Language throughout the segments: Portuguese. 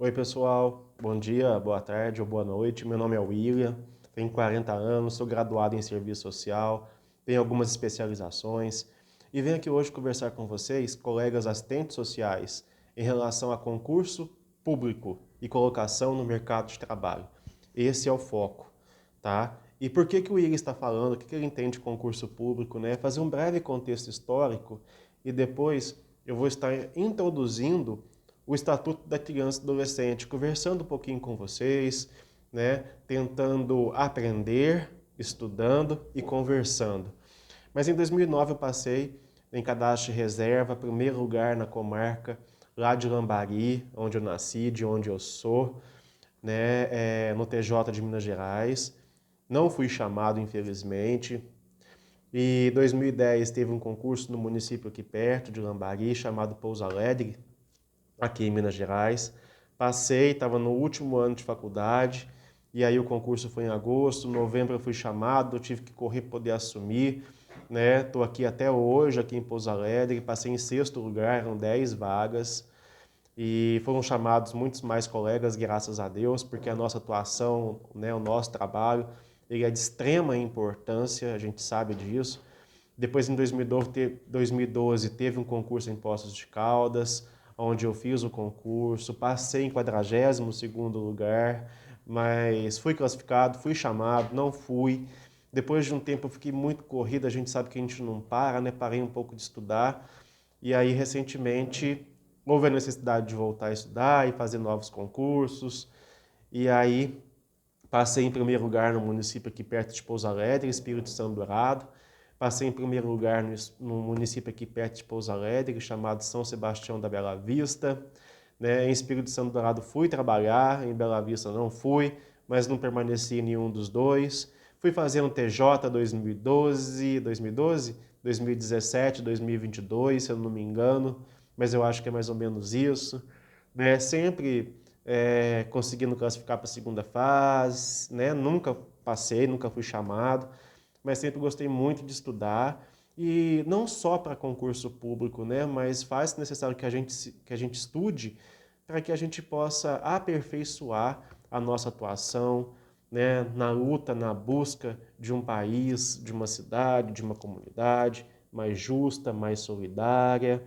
Oi pessoal, bom dia, boa tarde ou boa noite. Meu nome é William, tenho 40 anos, sou graduado em serviço social, tenho algumas especializações e venho aqui hoje conversar com vocês, colegas assistentes sociais, em relação a concurso público e colocação no mercado de trabalho. Esse é o foco, tá? E por que o William está falando, o que ele entende de concurso público, né? Fazer um breve contexto histórico e depois eu vou estar introduzindo o Estatuto da Criança e do Adolescente, conversando um pouquinho com vocês, né, tentando aprender, estudando e conversando. Mas em 2009 eu passei em cadastro de reserva, primeiro lugar na comarca lá de Lambari, onde eu nasci, de onde eu sou, né, no TJ de Minas Gerais. Não fui chamado, infelizmente. E em 2010 teve um concurso no município aqui perto de Lambari, chamado Pouso Alegre, aqui em Minas Gerais. Passei, estava no último ano de faculdade, e aí o concurso foi em agosto, novembro eu fui chamado, eu tive que correr para poder assumir, né? Estou aqui até hoje, aqui em Pouso Alegre, passei em sexto lugar, eram 10 vagas, e foram chamados muitos mais colegas, graças a Deus, porque a nossa atuação, né, o nosso trabalho, ele é de extrema importância, a gente sabe disso. Depois, em 2012, teve um concurso em Poços de Caldas, onde eu fiz o concurso, passei em 42º lugar, mas fui classificado, fui chamado, não fui. Depois de um tempo eu fiquei muito corrido, a gente sabe que a gente não para, né? Parei um pouco de estudar, e aí recentemente houve a necessidade de voltar a estudar e fazer novos concursos, e aí passei em primeiro lugar no município aqui perto de Pouso Alegre, Espírito Santo Dourado. Passei em primeiro lugar no município aqui perto de Pouso Alegre, chamado São Sebastião da Bela Vista. Né? Em Espírito Santo Dourado fui trabalhar, em Bela Vista não fui, mas não permaneci em nenhum dos dois. Fui fazer um TJ 2017, 2022, se eu não me engano, mas eu acho que é mais ou menos isso. Né? Sempre conseguindo classificar para a segunda fase, né? Nunca passei, nunca fui chamado, mas sempre gostei muito de estudar e não só para concurso público, né? Mas faz necessário que a gente estude para que a gente possa aperfeiçoar a nossa atuação, né? Na luta, na busca de um país, de uma cidade, de uma comunidade mais justa, mais solidária,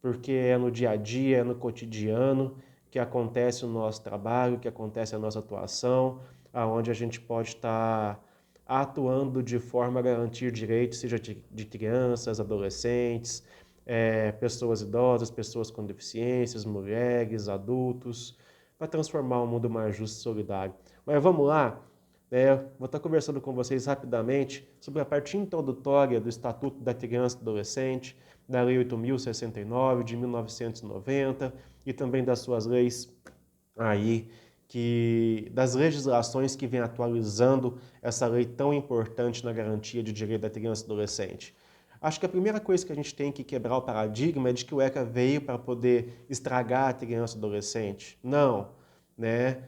porque é no dia a dia, é no cotidiano que acontece o nosso trabalho, que acontece a nossa atuação, aonde a gente pode estar atuando de forma a garantir direitos, seja de crianças, adolescentes, pessoas idosas, pessoas com deficiências, mulheres, adultos, para transformar um mundo mais justo e solidário. Mas vamos lá, vou estar conversando com vocês rapidamente sobre a parte introdutória do Estatuto da Criança e do Adolescente, da Lei 8.069 de 1990 e também das suas leis aí, das legislações que vem atualizando essa lei tão importante na garantia de direito da criança e adolescente. Acho que a primeira coisa que a gente tem que quebrar o paradigma é de que o ECA veio para poder estragar a criança e adolescente. Não, né?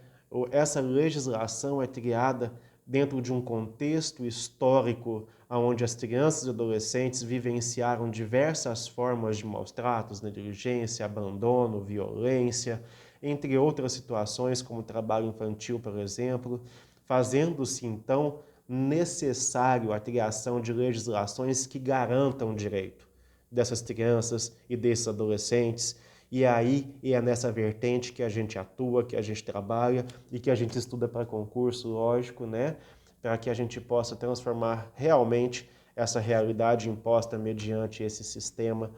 Essa legislação é criada dentro de um contexto histórico onde as crianças e adolescentes vivenciaram diversas formas de maus tratos, negligência, abandono, violência, entre outras situações, como trabalho infantil, por exemplo, fazendo-se então necessário a criação de legislações que garantam o direito dessas crianças e desses adolescentes. E aí é nessa vertente que a gente atua, que a gente trabalha e que a gente estuda para concurso, lógico, né? Para que a gente possa transformar realmente essa realidade imposta mediante esse sistema,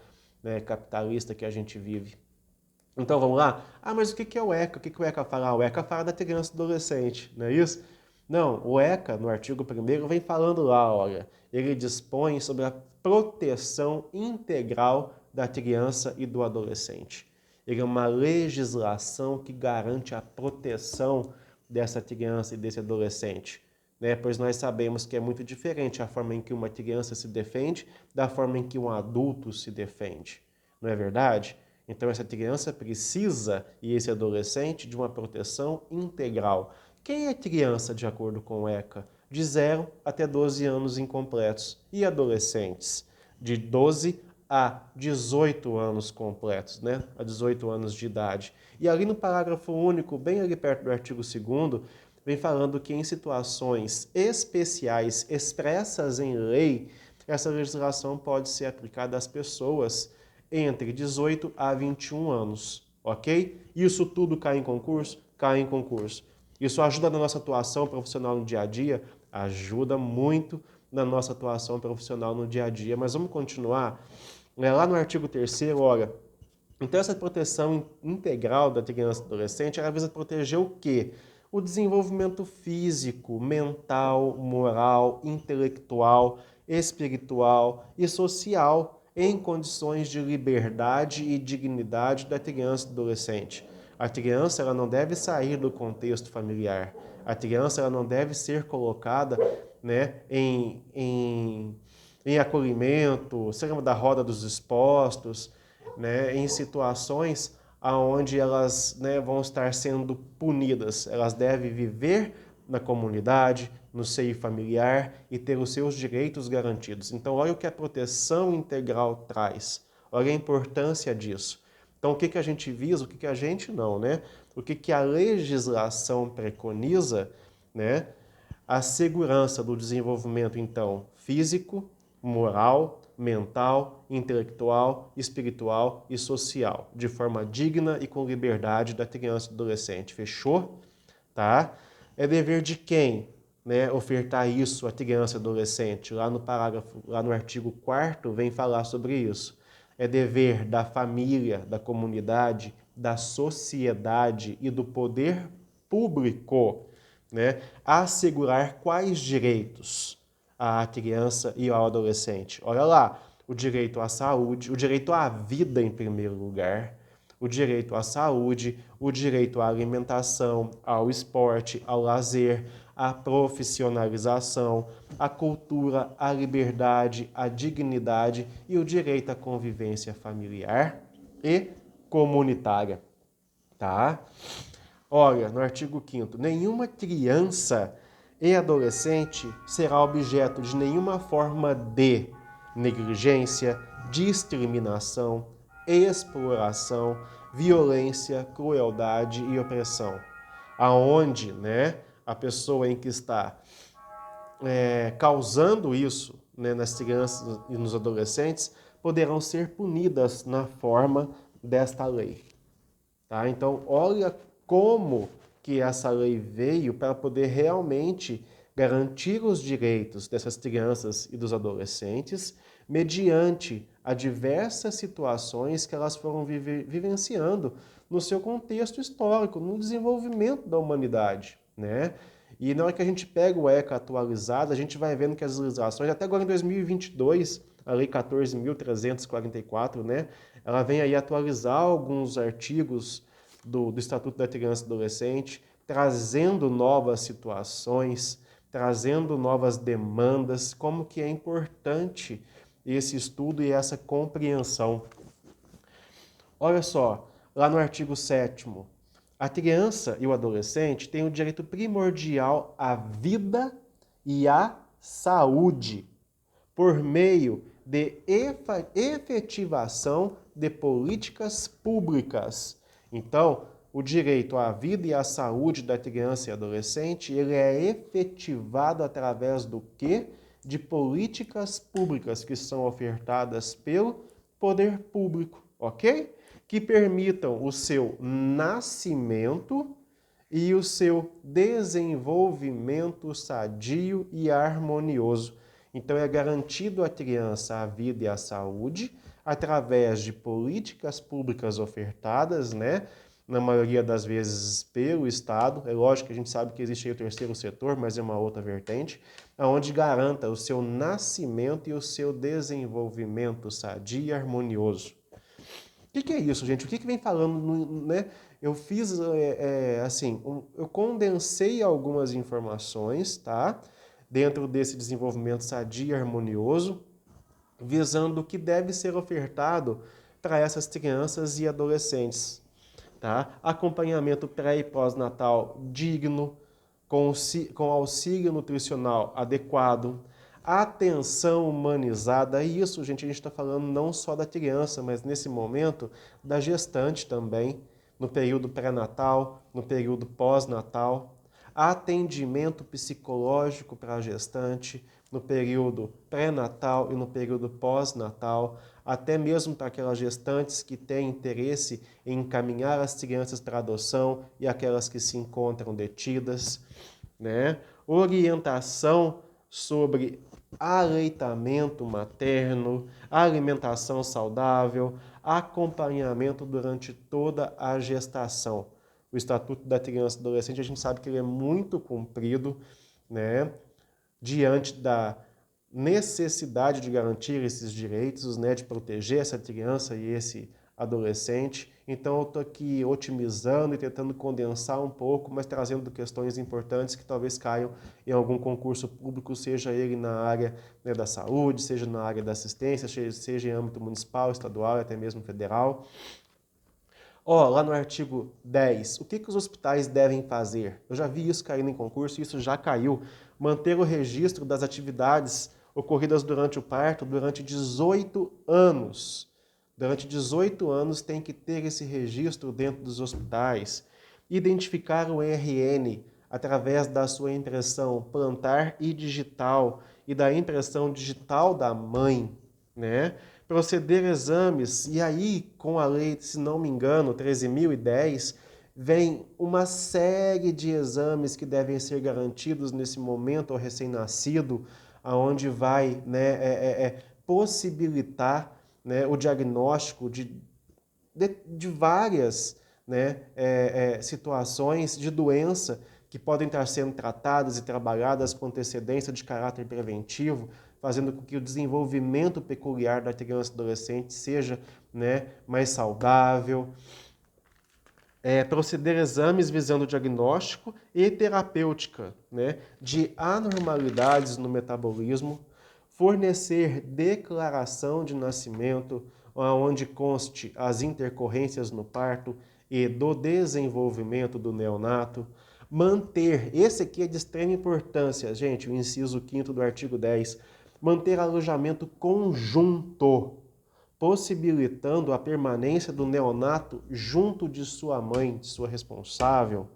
né, capitalista que a gente vive. Então vamos lá? Ah, mas o que é o ECA? O que o ECA fala? O ECA fala da criança e do adolescente, não é isso? Não, o ECA, no artigo 1º, vem falando lá, olha, ele dispõe sobre a proteção integral da criança e do adolescente. Ele é uma legislação que garante a proteção dessa criança e desse adolescente, né? Pois nós sabemos que é muito diferente a forma em que uma criança se defende da forma em que um adulto se defende, não é verdade? Então essa criança precisa, e esse adolescente, de uma proteção integral. Quem é criança, de acordo com o ECA? De 0 até 12 anos incompletos. E adolescentes? De 12 a 18 anos completos, né? A 18 anos de idade. E ali no parágrafo único, bem ali perto do artigo 2º, vem falando que em situações especiais expressas em lei, essa legislação pode ser aplicada às pessoas entre 18 a 21 anos, ok? Isso tudo cai em concurso? Cai em concurso. Isso ajuda na nossa atuação profissional no dia a dia? Ajuda muito na nossa atuação profissional no dia a dia. Mas vamos continuar. Lá no artigo 3º, olha, então essa proteção integral da criança e adolescente, ela visa proteger o quê? O desenvolvimento físico, mental, moral, intelectual, espiritual e social em condições de liberdade e dignidade da criança e adolescente. A criança ela não deve sair do contexto familiar. A criança ela não deve ser colocada, né, em acolhimento, você lembra da roda dos expostos, né, em situações onde elas, né, vão estar sendo punidas. Elas devem viver na comunidade, no seio familiar e ter os seus direitos garantidos. Então, olha o que a proteção integral traz. Olha a importância disso. Então, o que a gente visa, o que a gente não, né? O que a legislação preconiza, né? A segurança do desenvolvimento, então, físico, moral, mental, intelectual, espiritual e social, de forma digna e com liberdade da criança e do adolescente. Fechou? Tá? É dever de quem, né, ofertar isso à criança e adolescente? Lá no parágrafo, lá no artigo 4º, vem falar sobre isso. É dever da família, da comunidade, da sociedade e do poder público, né, assegurar quais direitos à criança e ao adolescente. Olha lá, o direito à saúde, o direito à vida em primeiro lugar, o direito à saúde, o direito à alimentação, ao esporte, ao lazer, à profissionalização, à cultura, à liberdade, à dignidade e o direito à convivência familiar e comunitária, tá? Olha, no artigo 5º, nenhuma criança e adolescente será objeto de nenhuma forma de negligência, discriminação, exploração, violência, crueldade e opressão. Aonde, né, a pessoa em que está causando isso, né, nas crianças e nos adolescentes poderão ser punidas na forma desta lei. Tá? Então, olha como que essa lei veio para poder realmente garantir os direitos dessas crianças e dos adolescentes mediante a diversas situações que elas foram vivenciando no seu contexto histórico, no desenvolvimento da humanidade, né? E na hora que a gente pega o ECA atualizado, a gente vai vendo que as legislações, até agora em 2022, a Lei 14.344, né? Ela vem aí atualizar alguns artigos do Estatuto da Criança e Adolescente, trazendo novas situações, trazendo novas demandas, como que é importante esse estudo e essa compreensão. Olha só, lá no artigo 7º, a criança e o adolescente têm o direito primordial à vida e à saúde, por meio de efetivação de políticas públicas. Então, o direito à vida e à saúde da criança e adolescente, ele é efetivado através do quê? De políticas públicas que são ofertadas pelo poder público, ok? Que permitam o seu nascimento e o seu desenvolvimento sadio e harmonioso. Então, é garantido à criança a vida e a saúde através de políticas públicas ofertadas, né? Na maioria das vezes pelo Estado. É lógico que a gente sabe que existe aí o terceiro setor, mas é uma outra vertente, onde garanta o seu nascimento e o seu desenvolvimento sadio e harmonioso. O que é isso, gente? O que vem falando, né? Eu fiz, eu condensei algumas informações, tá? Dentro desse desenvolvimento sadio e harmonioso, visando o que deve ser ofertado para essas crianças e adolescentes, tá? Acompanhamento pré e pós-natal digno, com auxílio nutricional adequado, atenção humanizada. E isso, gente, a gente está falando não só da criança, mas nesse momento da gestante também, no período pré-natal, no período pós-natal. Atendimento psicológico para a gestante no período pré-natal e no período pós-natal, até mesmo para aquelas gestantes que têm interesse em encaminhar as crianças para adoção e aquelas que se encontram detidas, né? Orientação sobre aleitamento materno, alimentação saudável, acompanhamento durante toda a gestação. O Estatuto da Criança e Adolescente, a gente sabe que ele é muito cumprido, né, diante da necessidade de garantir esses direitos, né, de proteger essa criança e esse adolescente. Então eu estou aqui otimizando e tentando condensar um pouco, mas trazendo questões importantes que talvez caiam em algum concurso público, seja ele na área, né, da saúde, seja na área da assistência, seja em âmbito municipal, estadual e até mesmo federal. Lá no artigo 10, o que os hospitais devem fazer? Eu já vi isso caindo em concurso, isso já caiu. Manter o registro das atividades ocorridas durante o parto durante 18 anos. Durante 18 anos tem que ter esse registro dentro dos hospitais. Identificar o RN através da sua impressão plantar e digital e da impressão digital da mãe, né? Proceder exames, e aí, com a lei, se não me engano, 13.010, vem uma série de exames que devem ser garantidos nesse momento ao recém-nascido, aonde vai, né, possibilitar, né, o diagnóstico de várias, né, situações de doença que podem estar sendo tratadas e trabalhadas com antecedência de caráter preventivo, fazendo com que o desenvolvimento peculiar da criança e adolescente seja, né, mais saudável. Proceder exames visando diagnóstico e terapêutica, né, de anormalidades no metabolismo, fornecer declaração de nascimento, onde conste as intercorrências no parto e do desenvolvimento do neonato, manter, esse aqui é de extrema importância, gente, o inciso 5º do artigo 10, manter alojamento conjunto, possibilitando a permanência do neonato junto de sua mãe, de sua responsável,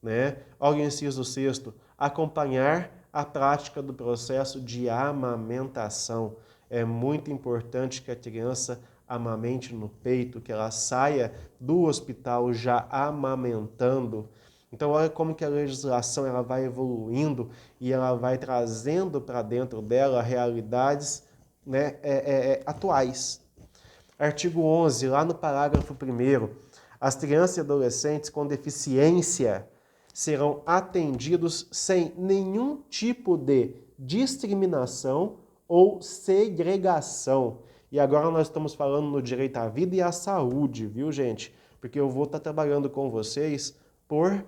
né? Olha o inciso 6º, acompanhar a prática do processo de amamentação. É muito importante que a criança amamente no peito, que ela saia do hospital já amamentando. Então olha como que a legislação ela vai evoluindo e ela vai trazendo para dentro dela realidades, né, atuais. Artigo 11, lá no parágrafo 1º, as crianças e adolescentes com deficiência serão atendidos sem nenhum tipo de discriminação ou segregação. E agora nós estamos falando no direito à vida e à saúde, viu, gente? Porque eu vou estar trabalhando com vocês por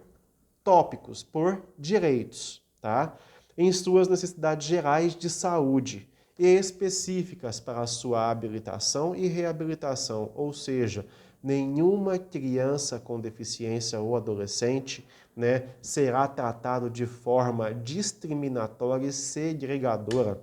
tópicos, por direitos, tá? Em suas necessidades gerais de saúde específicas para a sua habilitação e reabilitação, ou seja, nenhuma criança com deficiência ou adolescente, né, será tratado de forma discriminatória e segregadora.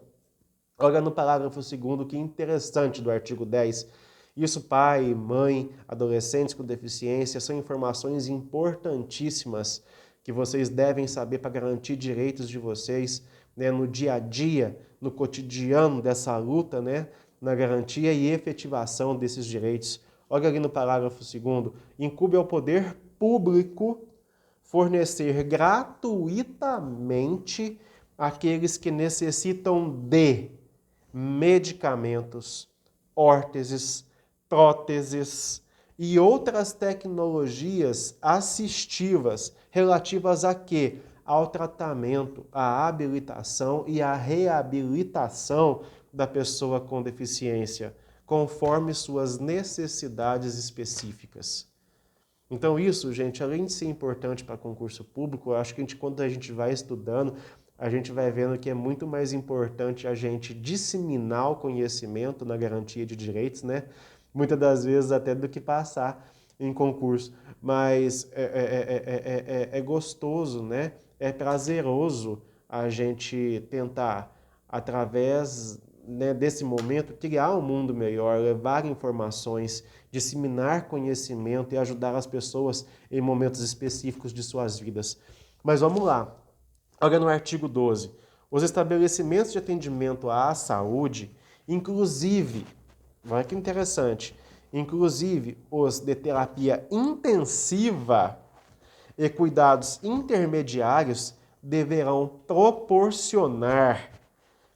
Olha no parágrafo 2º, que interessante do artigo 10. Isso, pai, mãe, adolescentes com deficiência, são informações importantíssimas que vocês devem saber para garantir direitos de vocês, né, no dia a dia, no cotidiano dessa luta, né, na garantia e efetivação desses direitos. Olha ali no parágrafo 2º, incumbe ao poder público fornecer gratuitamente àqueles que necessitam de medicamentos, órteses, próteses e outras tecnologias assistivas relativas a quê? Ao tratamento, à habilitação e à reabilitação da pessoa com deficiência, conforme suas necessidades específicas. Então isso, gente, além de ser importante para concurso público, eu acho que quando a gente vai estudando, a gente vai vendo que é muito mais importante a gente disseminar o conhecimento na garantia de direitos, né? Muitas das vezes até do que passar em concurso. Mas é gostoso, né? É prazeroso a gente tentar através, né, desse momento, criar um mundo melhor, levar informações, disseminar conhecimento e ajudar as pessoas em momentos específicos de suas vidas. Mas vamos lá. Olha no artigo 12. Os estabelecimentos de atendimento à saúde, inclusive, olha que interessante, inclusive os de terapia intensiva e cuidados intermediários, deverão proporcionar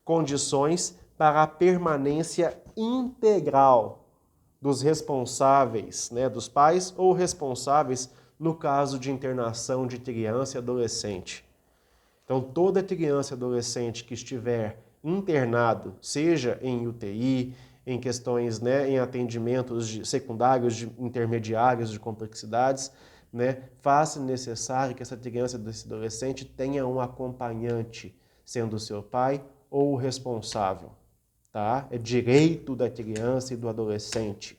condições para a permanência integral dos responsáveis, né, dos pais ou responsáveis no caso de internação de criança e adolescente. Então, toda criança e adolescente que estiver internado, seja em UTI, em questões, né, em atendimentos secundários, intermediários, de complexidades, né, faça necessário que essa criança e esse adolescente tenha um acompanhante, sendo o seu pai ou o responsável. Tá? É direito da criança e do adolescente.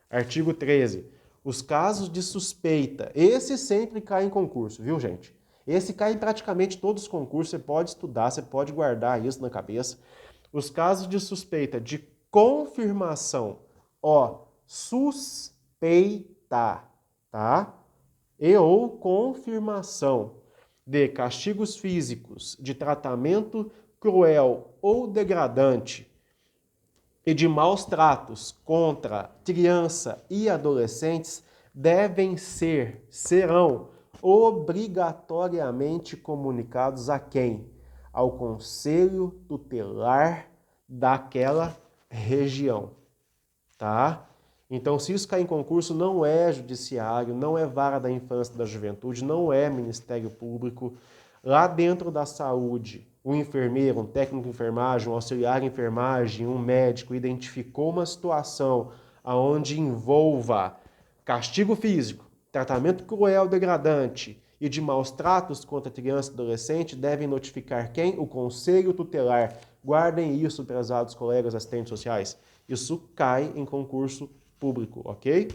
Artigo 13. Os casos de suspeita, esse sempre cai em concurso, viu, gente? Esse cai em praticamente todos os concursos, você pode estudar, você pode guardar isso na cabeça. Os casos de suspeita de confirmação, suspeita, tá? E ou confirmação de castigos físicos, de tratamento cruel ou degradante e de maus tratos contra criança e adolescentes serão obrigatoriamente comunicados a quem? Ao Conselho Tutelar daquela região, tá? Então, se isso cair em concurso, não é judiciário, não é vara da infância e da juventude, não é Ministério Público. Lá dentro da saúde, um enfermeiro, um técnico de enfermagem, um auxiliar de enfermagem, um médico identificou uma situação onde envolva castigo físico, tratamento cruel, degradante e de maus tratos contra criança e adolescente, devem notificar quem? O Conselho Tutelar. Guardem isso, prezados colegas assistentes sociais. Isso cai em concurso público, ok?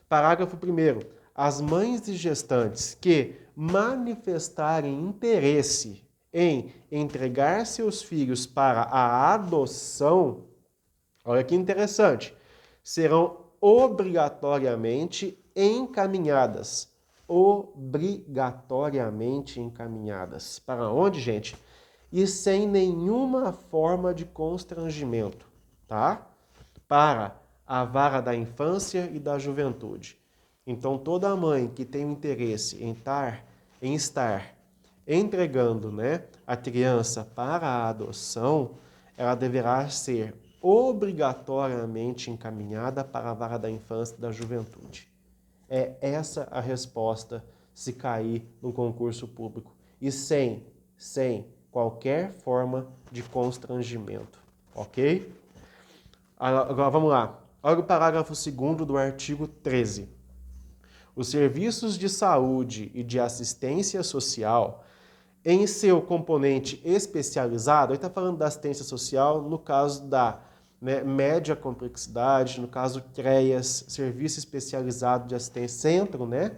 Parágrafo 1º. As mães e gestantes que manifestarem interesse em entregar seus filhos para a adoção, olha que interessante, serão obrigatoriamente encaminhadas. Obrigatoriamente encaminhadas. Para onde, gente? E sem nenhuma forma de constrangimento, tá? Para a vara da infância e da juventude. Então, toda mãe que tem um interesse em estar entregando, né, a criança para a adoção, ela deverá ser obrigatoriamente encaminhada para a vara da infância e da juventude. É essa a resposta se cair no concurso público. E sem qualquer forma de constrangimento. Ok? Agora vamos lá. Olha o parágrafo 2º do artigo 13. Os serviços de saúde e de assistência social, em seu componente especializado, ele está falando da assistência social no caso da, né, média complexidade, no caso CREAS, Serviço Especializado de Assistência, Centro, né?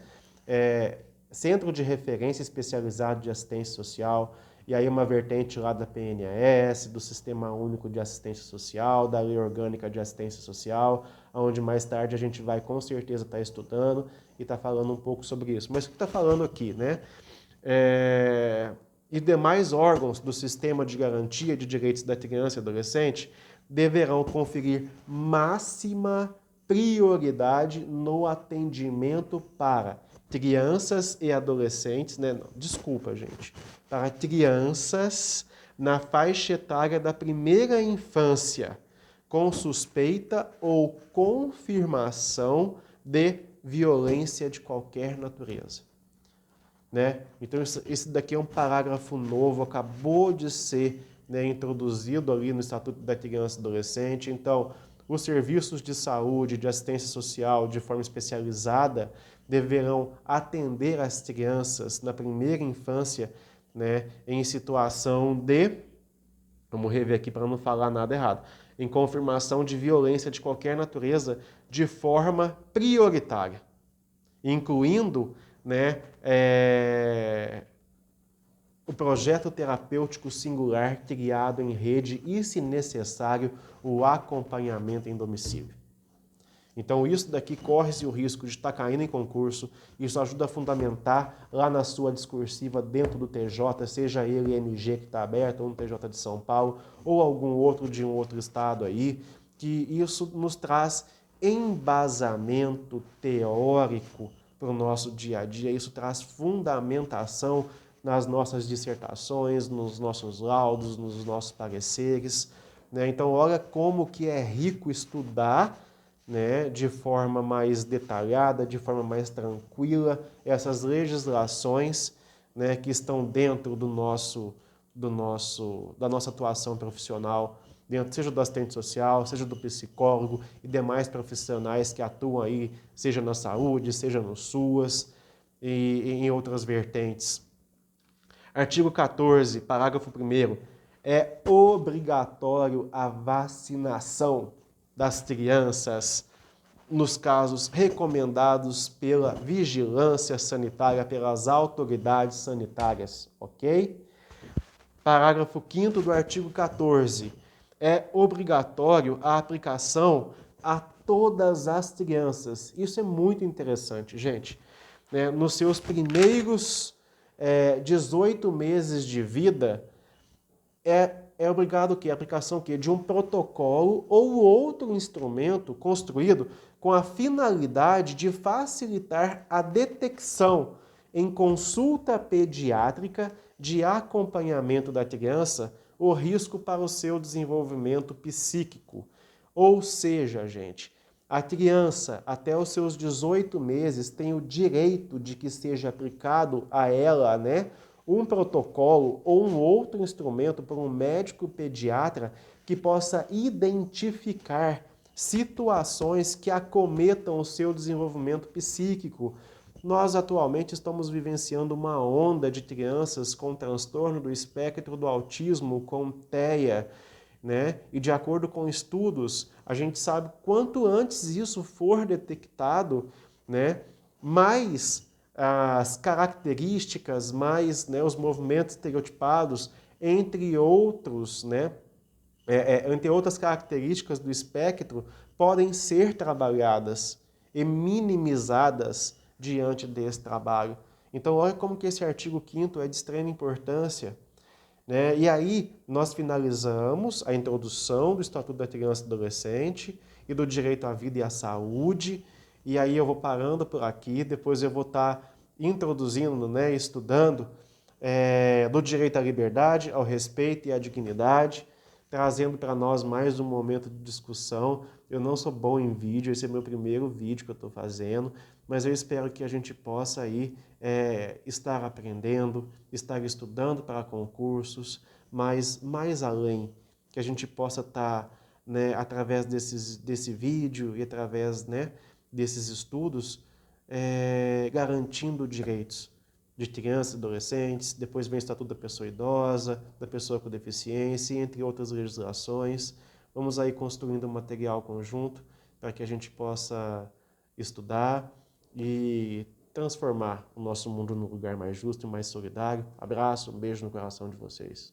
Centro de Referência Especializado de Assistência Social, e aí uma vertente lá da PNAS, do Sistema Único de Assistência Social, da Lei Orgânica de Assistência Social, onde mais tarde a gente vai com certeza estar estudando e estar falando um pouco sobre isso. Mas o que está falando aqui, né? E demais órgãos do Sistema de Garantia de Direitos da Criança e Adolescente deverão conferir máxima prioridade no atendimento para crianças e adolescentes, né? Desculpa, gente. Para crianças na faixa etária da primeira infância, com suspeita ou confirmação de violência de qualquer natureza. Né? Então, esse daqui é um parágrafo novo, acabou de ser, né, introduzido ali no Estatuto da Criança e Adolescente. Então, os serviços de saúde, de assistência social, de forma especializada, deverão atender as crianças na primeira infância, né, em situação de, vamos rever aqui para não falar nada errado, em confirmação de violência de qualquer natureza de forma prioritária, incluindo, né, o projeto terapêutico singular criado em rede e, se necessário, o acompanhamento em domicílio. Então isso daqui corre-se o risco de estar caindo em concurso, isso ajuda a fundamentar lá na sua discursiva dentro do TJ, seja ele MG que está aberto, ou no TJ de São Paulo, ou algum outro de um outro estado aí, que isso nos traz embasamento teórico para o nosso dia a dia, isso traz fundamentação nas nossas dissertações, nos nossos laudos, nos nossos pareceres, né? Então olha como que é rico estudar, né, de forma mais detalhada, de forma mais tranquila, essas legislações, né, que estão dentro da nossa atuação profissional, dentro, seja do assistente social, seja do psicólogo e demais profissionais que atuam aí, seja na saúde, seja no SUAS e em outras vertentes. Artigo 14, parágrafo 1º, é obrigatório a vacinação das crianças nos casos recomendados pela vigilância sanitária, pelas autoridades sanitárias, ok? Parágrafo 5º do artigo 14. É obrigatório a aplicação a todas as crianças. Isso é muito interessante, gente. Nos seus primeiros 18 meses de vida, é obrigado a aplicação de um protocolo ou outro instrumento construído com a finalidade de facilitar a detecção em consulta pediátrica de acompanhamento da criança o risco para o seu desenvolvimento psíquico. Ou seja, gente, a criança até os seus 18 meses tem o direito de que seja aplicado a ela, um protocolo ou um outro instrumento por um médico pediatra que possa identificar situações que acometam o seu desenvolvimento psíquico. Nós atualmente estamos vivenciando uma onda de crianças com transtorno do espectro do autismo, com TEA, E de acordo com estudos, a gente sabe quanto antes isso for detectado, mais as características, mais os movimentos estereotipados, entre outros, entre outras características do espectro, podem ser trabalhadas e minimizadas diante desse trabalho. Então, olha como que esse artigo 5º é de extrema importância. E aí, nós finalizamos a introdução do Estatuto da Criança e do Adolescente e do direito à vida e à saúde. E aí eu vou parando por aqui, depois eu vou estar introduzindo, estudando do direito à liberdade, ao respeito e à dignidade, trazendo para nós mais um momento de discussão. Eu não sou bom em vídeo, esse é meu primeiro vídeo que eu estou fazendo, mas eu espero que a gente possa aí estar aprendendo, estar estudando para concursos, mas mais além, que a gente possa estar, através desse vídeo e através desses estudos, garantindo direitos de crianças e adolescentes, depois vem o Estatuto da Pessoa Idosa, da Pessoa com Deficiência, entre outras legislações. Vamos aí construindo um material conjunto para que a gente possa estudar e transformar o nosso mundo num lugar mais justo e mais solidário. Abraço, um beijo no coração de vocês.